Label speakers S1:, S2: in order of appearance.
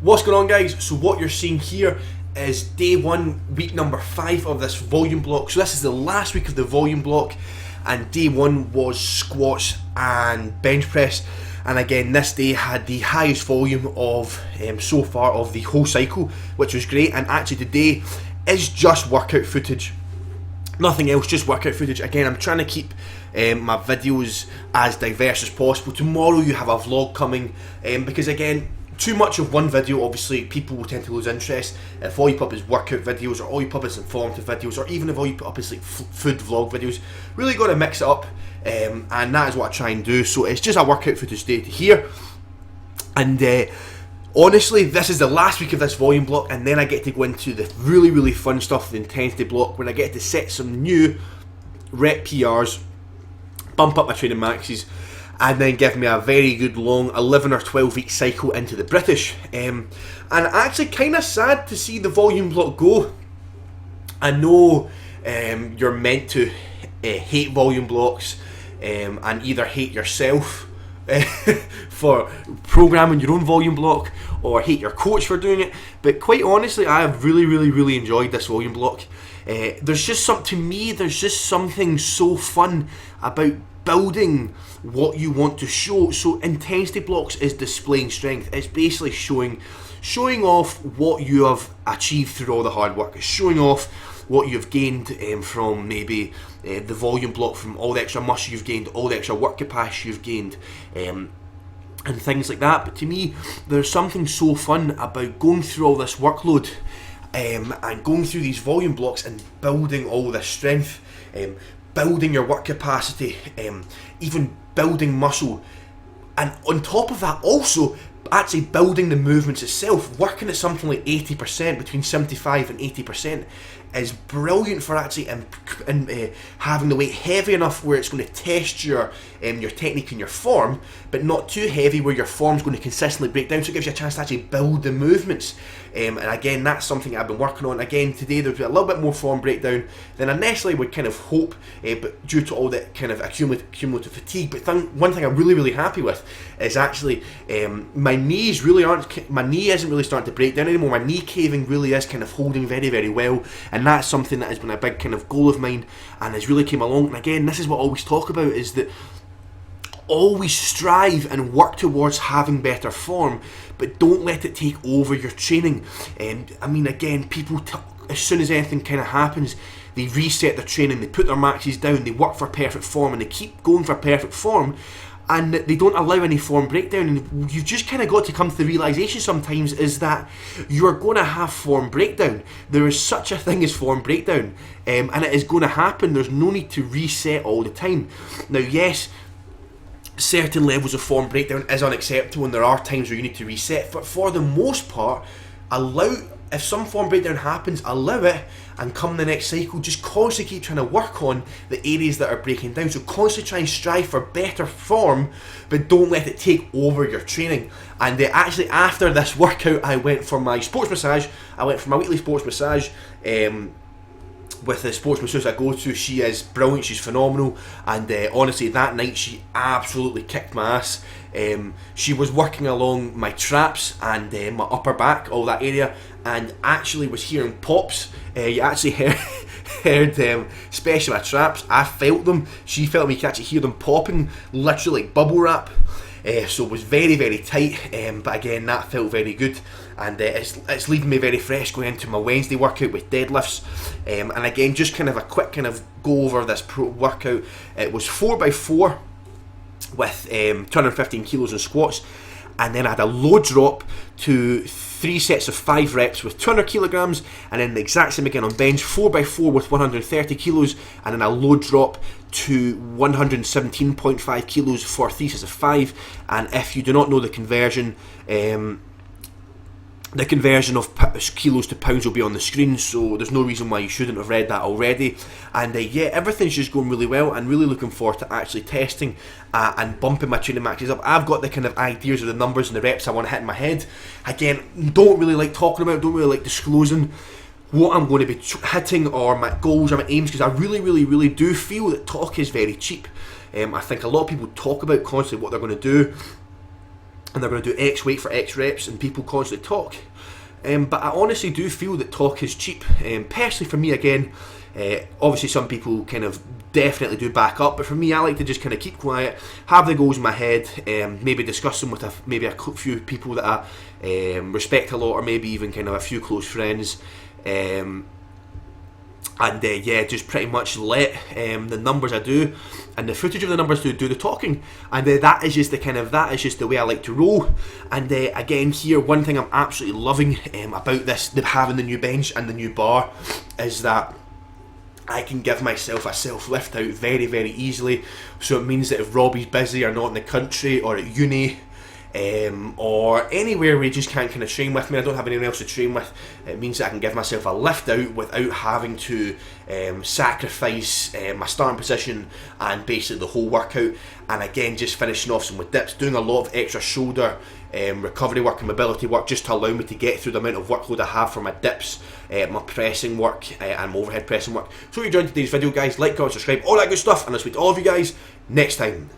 S1: What's going on, guys? So what you're seeing here is day 1, week number 5 of this volume block. So this is the last week of the volume block, and day 1 was squats and bench press. And again, this day had the highest volume of so far of the whole cycle, which was great. And actually today is just workout footage, nothing else, just workout footage. Again, I'm trying to keep my videos as diverse as possible. Tomorrow you have a vlog coming, because again, too much of one video, obviously people will tend to lose interest. If all you put up is workout videos, or all you put up is informative videos, or even if all you put up is like food vlog videos, really got to mix it up, and that is what I try and do. So it's just a workout footage day to here, and honestly, this is the last week of this volume block, and then I get to go into the really fun stuff, the intensity block, when I get to set some new rep PRs, bump up my training maxes, and then give me a very good long 11 or 12 week cycle into the British. And actually kind of sad to see the volume block go. I know you're meant to hate volume blocks, and either hate yourself for programming your own volume block, or hate your coach for doing it. But quite honestly, I have really enjoyed this volume block. There's just something so fun about building what you want to show. So intensity blocks is displaying strength. It's basically showing off what you have achieved through all the hard work. It's showing off what you've gained from maybe the volume block, from all the extra muscle you've gained, all the extra work capacity you've gained, and things like that. But to me, there's something so fun about going through all this workload, and going through these volume blocks and building all this strength, building your work capacity, even building muscle, and on top of that also actually building the movements itself. Working at something like 80%, between 75 and 80%, is brilliant for actually having the weight heavy enough where it's going to test your technique and your form, but not too heavy where your form's going to consistently break down, so it gives you a chance to actually build the movements. And again, that's something I've been working on. Again, today there's a little bit more form breakdown than I necessarily would kind of hope, but due to all that kind of cumulative fatigue. But one thing I'm really happy with is actually my knee isn't really starting to break down anymore. My knee caving really is kind of holding very well, and that's something that has been a big kind of goal of mine and has really came along. And again, this is what I always talk about, is that always strive and work towards having better form, but don't let it take over your training. I mean, again, people as soon as anything kind of happens, they reset their training, they put their maxes down, they work for perfect form, and they keep going for perfect form, and they don't allow any form breakdown. And you've just kind of got to come to the realisation sometimes is that you're going to have form breakdown. There is such a thing as form breakdown, and it is going to happen. There's no need to reset all the time. Now, yes, certain levels of form breakdown is unacceptable, and there are times where you need to reset, but for the most part, if some form breakdown happens, allow it, and come the next cycle, just constantly keep trying to work on the areas that are breaking down. So constantly try and strive for better form, but don't let it take over your training. And actually, after this workout, I went for my sports massage. I went for my weekly sports massage with the sports masseuse I go to. She is brilliant, she's phenomenal, and honestly, that night she absolutely kicked my ass. She was working along my traps and my upper back, all that area, and actually was hearing pops. You actually heard especially my traps, I felt them, she felt me, you could actually hear them popping, literally like bubble wrap. So it was very tight, but again, that felt very good, and it's leaving me very fresh going into my Wednesday workout with deadlifts. And again, just kind of a quick kind of go over this workout. It was 4x4 with 215 kilos in squats, and then I had a low drop to 3 sets of 5 reps with 200 kilograms, and then the exact same again on bench, 4x4 with 130 kilos, and then a low drop to 117.5 kilos for 3 sets of 5. And if you do not know the conversion of kilos to pounds will be on the screen, so there's no reason why you shouldn't have read that already. And yeah, everything's just going really well, and really looking forward to actually testing and bumping my training maxes up. I've got the kind of ideas of the numbers and the reps I want to hit in my head. Again, don't really like talking about it, don't really like disclosing what I'm going to be hitting, or my goals or my aims, because I really do feel that talk is very cheap. I think a lot of people talk about constantly what they're going to do, and they're going to do X weight for X reps, and people constantly talk. But I honestly do feel that talk is cheap. Personally, for me, again, obviously some people kind of definitely do back up, but for me, I like to just kind of keep quiet, have the goals in my head, maybe discuss them with maybe a few people that I respect a lot, or maybe even kind of a few close friends. Yeah, just pretty much let the numbers I do and the footage of the numbers do the talking, and that is just the way I like to roll. And again, here, one thing I'm absolutely loving about this, having the new bench and the new bar, is that I can give myself a self lift out very, very easily. So it means that if Robbie's busy or not in the country or at uni, or anywhere where you just can't kind of train with me, I don't have anyone else to train with, it means that I can give myself a lift out without having to sacrifice my starting position and basically the whole workout. And again, just finishing off some with dips, doing a lot of extra shoulder recovery work and mobility work, just to allow me to get through the amount of workload I have for my dips, my pressing work, and my overhead pressing work. So if you enjoyed today's video, guys, like, comment, subscribe, all that good stuff, and I'll speak to all of you guys next time.